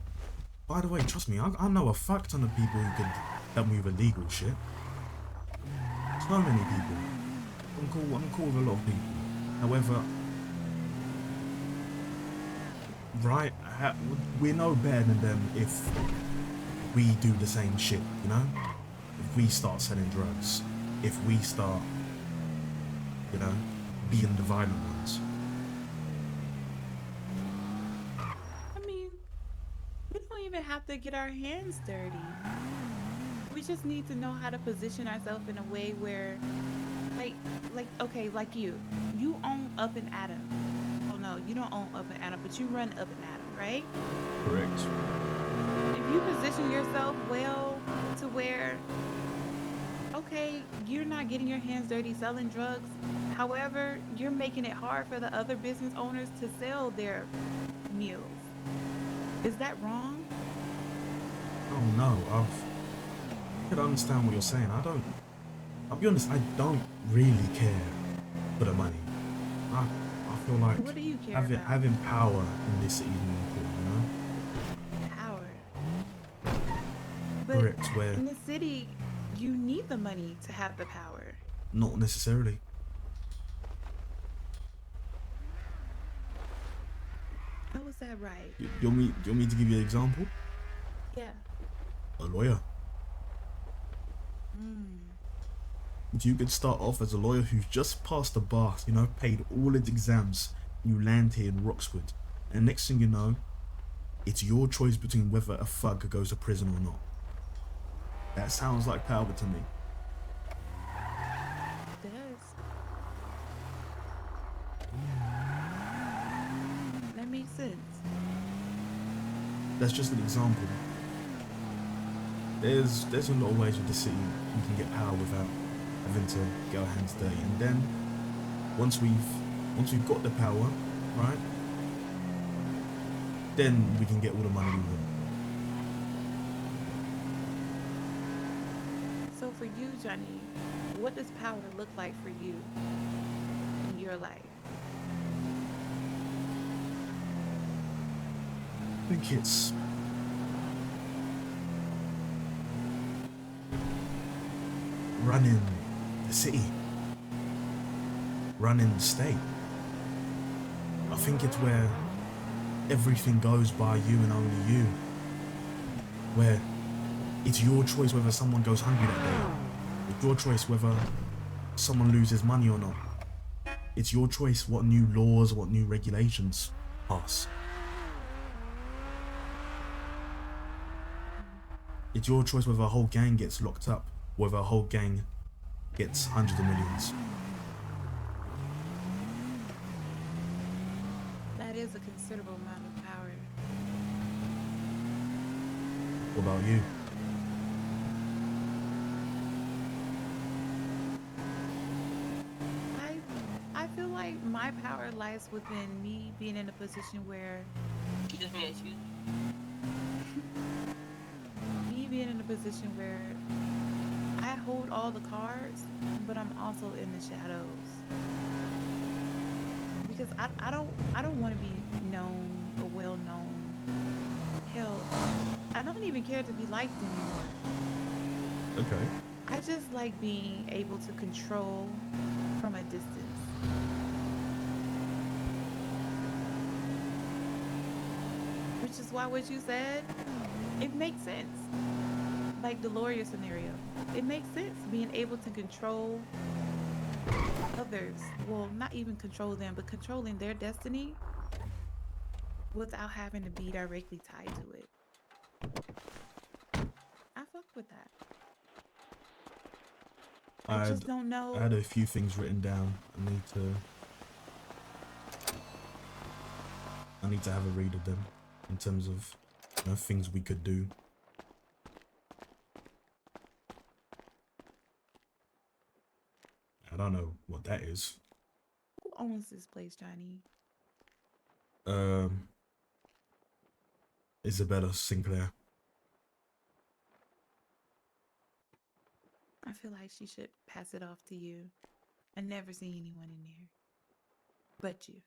Speaker 6: By the way, trust me, I know a fuck ton of people who can help me with illegal shit. So many people. I'm cool with a lot of people. However, right, we're no better than them if we do the same shit, you know? If we start selling drugs, if we start, you know, being the violent ones.
Speaker 2: I mean, we don't even have to get our hands dirty. We just need to know how to position ourselves in a way where, okay, like you own Up and Atom. Oh no, you don't own Up and Atom, but you run Up and Atom, right?
Speaker 6: Correct.
Speaker 2: If you position yourself well to where, okay, you're not getting your hands dirty selling drugs. However, you're making it hard for the other business owners to sell their meals. Is that wrong?
Speaker 6: Oh no, I can understand what you're saying. I'll be honest, I don't really care for the money. I feel like
Speaker 2: What do you care about?
Speaker 6: having power in this city is more important, you know?
Speaker 2: Power. But
Speaker 6: Correct, where
Speaker 2: in the city, you need the money to have the power.
Speaker 6: not necessarily.
Speaker 2: How is that right?
Speaker 6: You want me to give you an example?
Speaker 2: Yeah.
Speaker 6: A lawyer.
Speaker 2: Mm.
Speaker 6: You could start off as a lawyer who's just passed the bar, you know, paid all its exams. You land here in Roxwood, and next thing you know, it's your choice between whether a thug goes to prison or not. That sounds like power to me.
Speaker 2: It does. That makes sense.
Speaker 6: That's just an example. There's a lot of ways with the city we can get power without having to get our hands dirty. And then once we've got the power, right? Then we can get all the money we want.
Speaker 2: So for you, Johnny, what does power look like for you in your life?
Speaker 6: I think it's running the city, running the state. I think it's where everything goes by you and only you. Where it's your choice whether someone goes hungry that day. It's your choice whether someone loses money or not. It's your choice what new laws, what new regulations pass. It's your choice whether a whole gang gets locked up, whether a whole gang gets hundreds of millions.
Speaker 2: That is a considerable amount of power.
Speaker 6: What about you?
Speaker 2: I feel like my power lies within me being in a position where me being in a position where I hold all the cards, but I'm also in the shadows. Because I don't want to be known or well known. Hell, I don't even care to be liked anymore.
Speaker 6: Okay.
Speaker 2: I just like being able to control from a distance. which is why what you said, it makes sense. Like the lawyer scenario, it makes sense being able to control others. Well, not even control them, but controlling their destiny without having to be directly tied to it. I fuck with that. I just don't know.
Speaker 6: I had a few things written down. I need to have a read of them in terms of, you know, things we could do. I don't know what that is.
Speaker 2: Who owns this place, Johnny?
Speaker 6: Isabella Sinclair.
Speaker 2: I feel like she should pass it off to you. I never see anyone in here but you.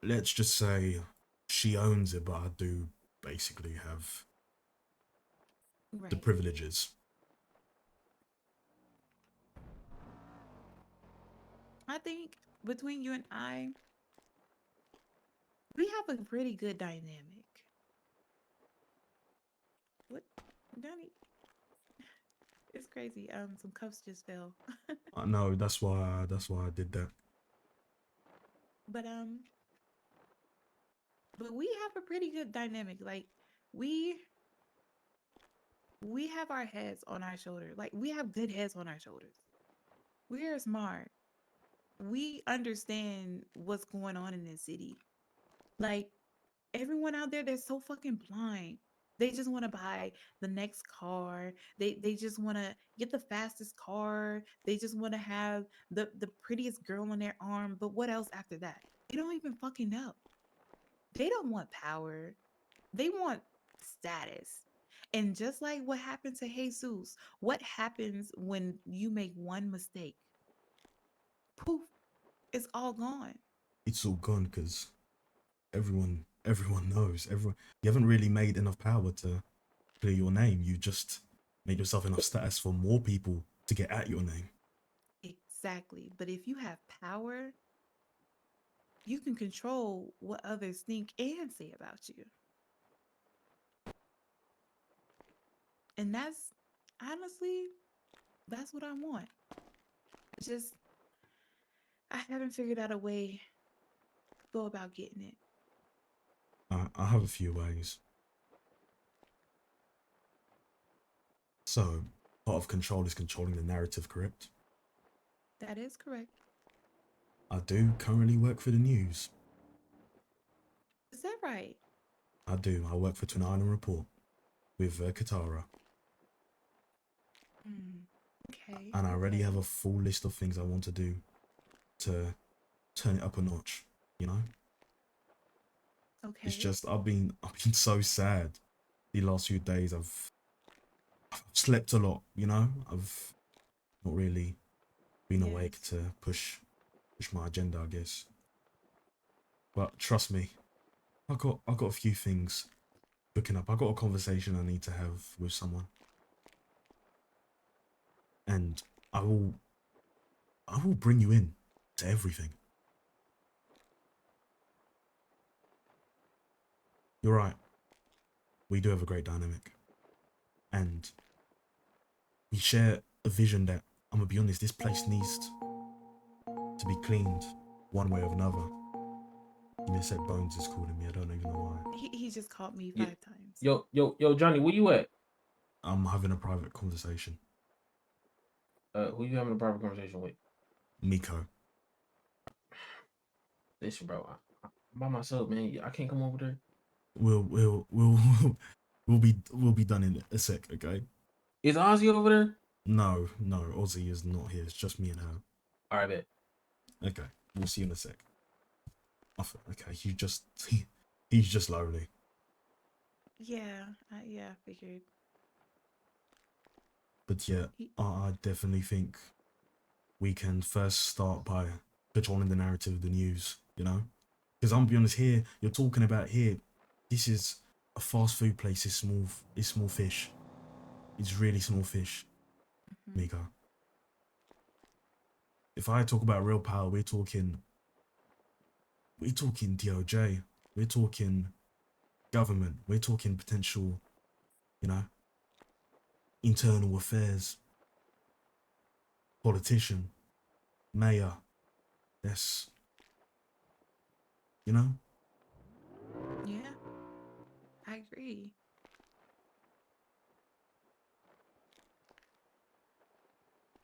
Speaker 6: Let's just say she owns it, but I do basically have the
Speaker 2: Right.
Speaker 6: privileges.
Speaker 2: I think between you and I, we have a pretty good dynamic. What, Johnny? It's crazy. Some cups just fell.
Speaker 6: I know, that's why I did that.
Speaker 2: But we have a pretty good dynamic. Like we have our heads on our shoulders. Like we have good heads on our shoulders. We're smart. We understand what's going on in this city. Like everyone out there, they're so fucking blind. They just want to buy the next car. They just want to get the fastest car. They just want to have the prettiest girl on their arm. But what else after that? They don't even fucking know. They don't want power. They want status. And just like what happened to Jesus, what happens when you make one mistake? Poof, it's all gone.
Speaker 6: It's all gone because everyone knows. You haven't really made enough power to clear your name. You just made yourself enough status for more people to get at your name.
Speaker 2: Exactly. But if you have power, you can control what others think and say about you. And that's honestly, that's what I want. It's just, I haven't figured out a way to go about getting it.
Speaker 6: I have a few ways. So, part of control is controlling the narrative, correct?
Speaker 2: That is correct.
Speaker 6: I do currently work for the news.
Speaker 2: Is that right?
Speaker 6: I do. I work for Twin Island Report with Katara.
Speaker 2: Okay.
Speaker 6: And I already
Speaker 2: okay.
Speaker 6: have a full list of things I want to do to turn it up a notch, you know?
Speaker 2: Okay.
Speaker 6: It's just I've been so sad the last few days. I've slept a lot, you know? I've not really been awake to push my agenda, I guess. But trust me, I got a few things cooking up. I got a conversation I need to have with someone. And I will bring you in to everything. You're right. We do have a great dynamic. And we share a vision that, I'm gonna be honest, this place needs to be cleaned one way or another. Give me a sec, Bones is calling me. I don't even know why.
Speaker 2: He just called me 5 times.
Speaker 5: Yo, Johnny, where you at?
Speaker 6: I'm having a private conversation.
Speaker 5: Who you having a private conversation with?
Speaker 6: Miko.
Speaker 5: Listen, bro, I'm by myself, man. I can't come over there.
Speaker 6: We'll be done in a sec, okay?
Speaker 5: Is Ozzy over there?
Speaker 6: No, Ozzy is not here. It's just me and her.
Speaker 5: All right, bet.
Speaker 6: Okay, we'll see you in a sec. Okay, he's just lonely.
Speaker 2: Yeah, I figured.
Speaker 6: But yeah, I definitely think we can first start by controlling the narrative of the news, you know? Because I'm be honest, here, you're talking about here, this is a fast food place, it's small fish. It's really small fish, Miko. If I talk about real power, we're talking DOJ. We're talking government. We're talking potential, you know, internal affairs, politician, mayor. That's, you know,
Speaker 2: Yeah, I agree.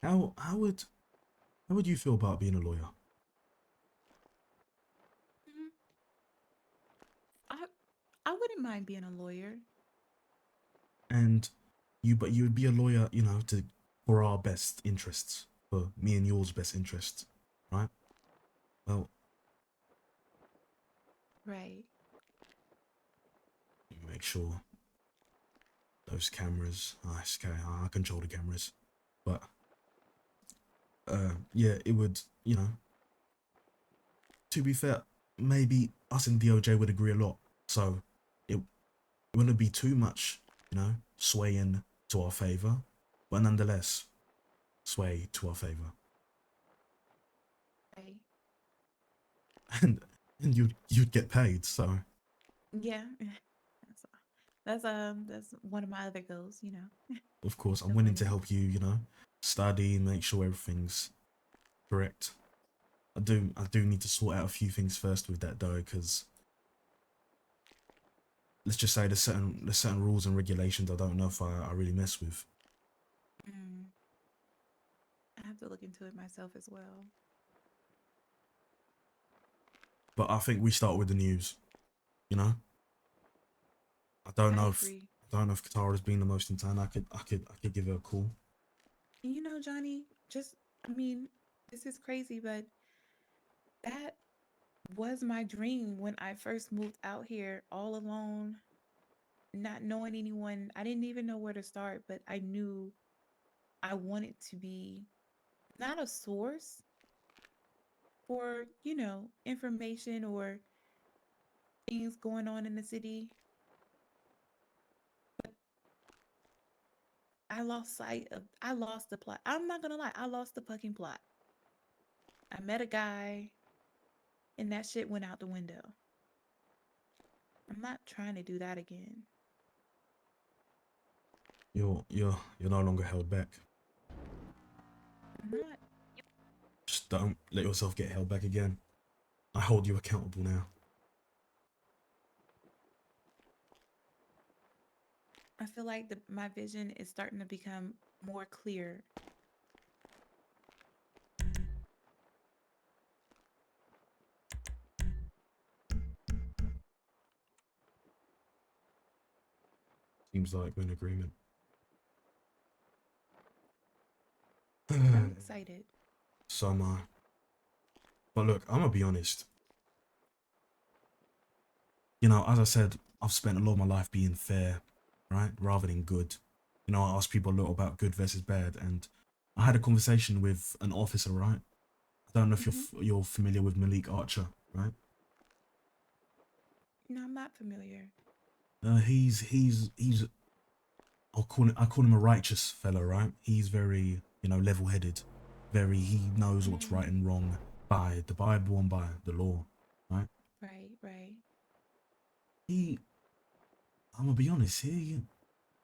Speaker 6: how would you feel about being a lawyer?
Speaker 2: Mhm. I I wouldn't mind being a lawyer.
Speaker 6: And but you would be a lawyer, you know, to for our best interests, for me and yours best interests, right? Well,
Speaker 2: Right.
Speaker 6: you make sure those cameras, okay, I control the cameras, but yeah, it would, you know, to be fair, maybe us and DOJ would agree a lot, so it wouldn't be too much, you know, swaying to our favor, but nonetheless, sway to our favor.
Speaker 2: Right.
Speaker 6: and and you'd get paid, so
Speaker 2: Yeah. That's one of my other goals, you know.
Speaker 6: of course I'm
Speaker 2: The
Speaker 6: willing to
Speaker 2: money.
Speaker 6: help you, you know, study, make sure everything's correct. I do need to sort out a few things first with that though, because let's just say there's certain rules and regulations I don't know if I really mess with.
Speaker 2: Mm. I have to look into it myself as well.
Speaker 6: But I think we start with the news, you know. I don't
Speaker 2: I
Speaker 6: know if
Speaker 2: agree.
Speaker 6: Katara's been the most in town. I could give her a call.
Speaker 2: You know, Johnny, just I mean, this is crazy, but that was my dream when I first moved out here all alone, not knowing anyone. I didn't even know where to start, but I knew I wanted to be not a source for, information or things going on in the city. I lost the plot. I'm not gonna lie, I lost the fucking plot. I met a guy and that shit went out the window. I'm not trying to do that again.
Speaker 6: You're no longer held back.
Speaker 2: I'm not.
Speaker 6: Just don't let yourself get held back again. I hold you accountable now.
Speaker 2: I feel like my vision is starting to become more clear.
Speaker 6: Seems like we're in agreement.
Speaker 2: I'm excited.
Speaker 6: So am I. But look, I'm gonna be honest. You know, as I said, I've spent a lot of my life being fair, right, rather than good. You know, I asked people a lot about good versus bad, and I had a conversation with an officer, right? I don't know if
Speaker 2: Hmm.
Speaker 6: you're familiar with Malik Archer, right?
Speaker 2: No, I'm not familiar.
Speaker 6: He's I call him a righteous fella, right? He's very, you know, level-headed. He knows what's right
Speaker 2: Mm,
Speaker 6: and wrong by the Bible and by the law, right?
Speaker 2: right, right.
Speaker 6: He, I'm gonna be honest, he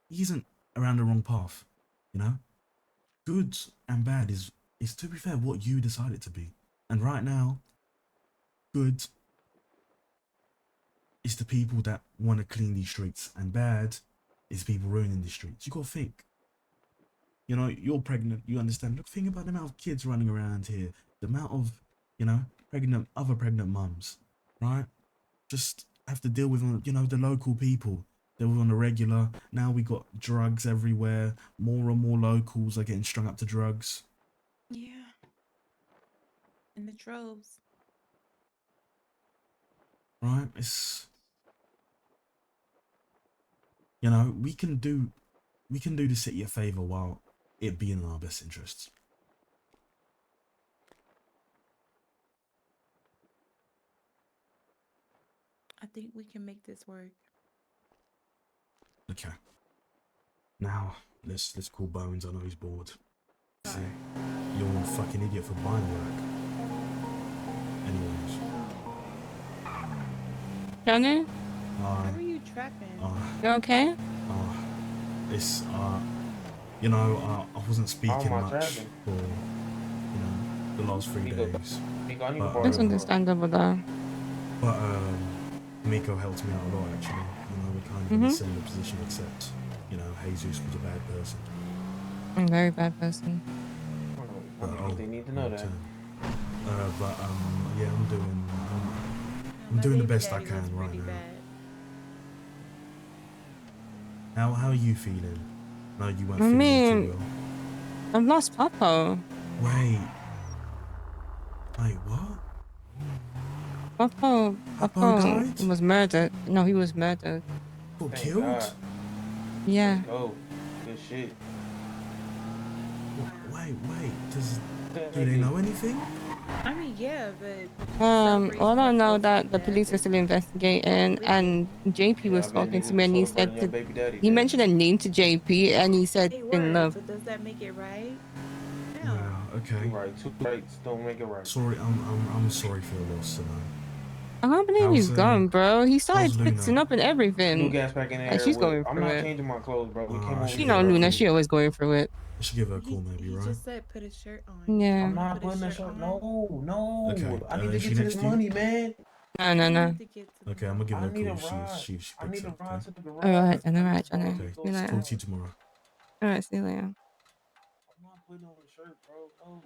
Speaker 6: isn't around the wrong path, you know? Good and bad is to be fair what you decide it to be. And right now, good is the people that want to clean these streets, and bad is people ruining these streets. You gotta think. You know, you're pregnant, you understand. Look, think about the amount of kids running around here, the amount of, you know, other pregnant mums, right? Just have to deal with, you know, the local people. They were on the regular. Now we got drugs everywhere. More and more locals are getting strung up to drugs,
Speaker 2: Yeah, in the troves.
Speaker 6: right? It's, you know, we can do the city a favor while it being in our best interests.
Speaker 2: I think we can make this work.
Speaker 6: Okay. Now let's call Bones. I know he's bored. See, you're a fucking idiot for buying work. Anyways,
Speaker 7: Johnny?
Speaker 2: How are you trapping?
Speaker 6: Uh,
Speaker 7: You okay?
Speaker 6: it's you know, I wasn't
Speaker 5: How
Speaker 6: speaking
Speaker 5: am I
Speaker 6: much
Speaker 5: trapping?
Speaker 6: for the last 3
Speaker 5: Nico,
Speaker 6: days.
Speaker 5: Nico, I need to
Speaker 6: But
Speaker 5: borrow
Speaker 7: That's
Speaker 5: your car.
Speaker 7: understandable though.
Speaker 6: but Miko helped me out a lot actually. You know, we're kind of in a similar position, except Jesus was a bad person.
Speaker 7: I'm a very bad person.
Speaker 5: I don't think they need to know that.
Speaker 6: But yeah, I'm
Speaker 2: My
Speaker 6: doing the
Speaker 2: baby
Speaker 6: best I
Speaker 2: daddy was
Speaker 6: can right
Speaker 2: pretty
Speaker 6: now.
Speaker 2: bad.
Speaker 6: How are you feeling? No, you weren't
Speaker 7: I
Speaker 6: feeling too
Speaker 7: mean,
Speaker 6: well.
Speaker 7: I've lost Papa.
Speaker 6: Wait, what? Papa
Speaker 7: Papa
Speaker 6: died?
Speaker 7: was murdered. No, he was murdered.
Speaker 6: Or
Speaker 5: Thank
Speaker 6: killed?
Speaker 5: God.
Speaker 7: Yeah.
Speaker 5: Let's go. Good shit.
Speaker 6: Wait. Do they
Speaker 5: Nigga,
Speaker 6: know anything?
Speaker 2: I mean, yeah, but
Speaker 7: Well, I know
Speaker 2: close to
Speaker 7: that
Speaker 2: his
Speaker 7: the
Speaker 2: death
Speaker 7: police are
Speaker 2: is
Speaker 7: still investigating,
Speaker 2: horrific.
Speaker 7: and JP
Speaker 5: yeah,
Speaker 7: was
Speaker 5: I bet
Speaker 7: talking to
Speaker 5: niggas
Speaker 7: me,
Speaker 5: be
Speaker 7: and he said
Speaker 5: celebrating your
Speaker 7: to,
Speaker 5: baby daddy
Speaker 7: he
Speaker 5: then.
Speaker 7: mentioned a name to JP, and he said
Speaker 2: Hey,
Speaker 7: in
Speaker 2: word,
Speaker 7: love.
Speaker 2: but does that make it right? No.
Speaker 6: Well, okay.
Speaker 5: You're right. 2 rights don't make it right.
Speaker 6: Sorry, I'm sorry for your loss, Simone.
Speaker 7: I can't believe he's gone, bro. He started
Speaker 6: Luna?
Speaker 7: fixing up and
Speaker 5: New
Speaker 7: everything.
Speaker 5: gas pack in the
Speaker 7: And
Speaker 5: air
Speaker 7: she's
Speaker 5: with.
Speaker 7: going
Speaker 5: I'm
Speaker 7: through
Speaker 5: not
Speaker 7: it.
Speaker 5: changing my clothes, bro. We came
Speaker 6: I
Speaker 5: over
Speaker 6: should
Speaker 7: You
Speaker 5: here,
Speaker 7: know,
Speaker 6: give her a
Speaker 7: Luna,
Speaker 5: bro.
Speaker 6: call.
Speaker 7: she always going through it.
Speaker 6: I should give her a call, maybe,
Speaker 2: He
Speaker 6: right?
Speaker 2: just said put his shirt on.
Speaker 7: Yeah.
Speaker 5: I'm not
Speaker 2: Put his
Speaker 5: putting a
Speaker 2: shirt
Speaker 5: shirt.
Speaker 2: on.
Speaker 5: No.
Speaker 6: Okay,
Speaker 5: I need to
Speaker 6: is she
Speaker 5: get to
Speaker 6: next
Speaker 5: this
Speaker 6: to you?
Speaker 5: money, man.
Speaker 7: No.
Speaker 2: I need to get to the
Speaker 6: Okay, I'm gonna give her
Speaker 5: I
Speaker 6: a
Speaker 5: need a
Speaker 6: call if
Speaker 5: ride.
Speaker 6: she
Speaker 5: I
Speaker 6: picks
Speaker 5: need a
Speaker 6: up.
Speaker 5: ride
Speaker 6: Okay.
Speaker 5: to the garage.
Speaker 7: Alright, Johnny.
Speaker 5: Bro,
Speaker 6: Okay.
Speaker 5: let's go
Speaker 7: See you later.
Speaker 6: Talk to you
Speaker 5: somewhere.
Speaker 6: tomorrow.
Speaker 7: Alright, see you later.
Speaker 5: I'm not putting on a shirt, bro. No.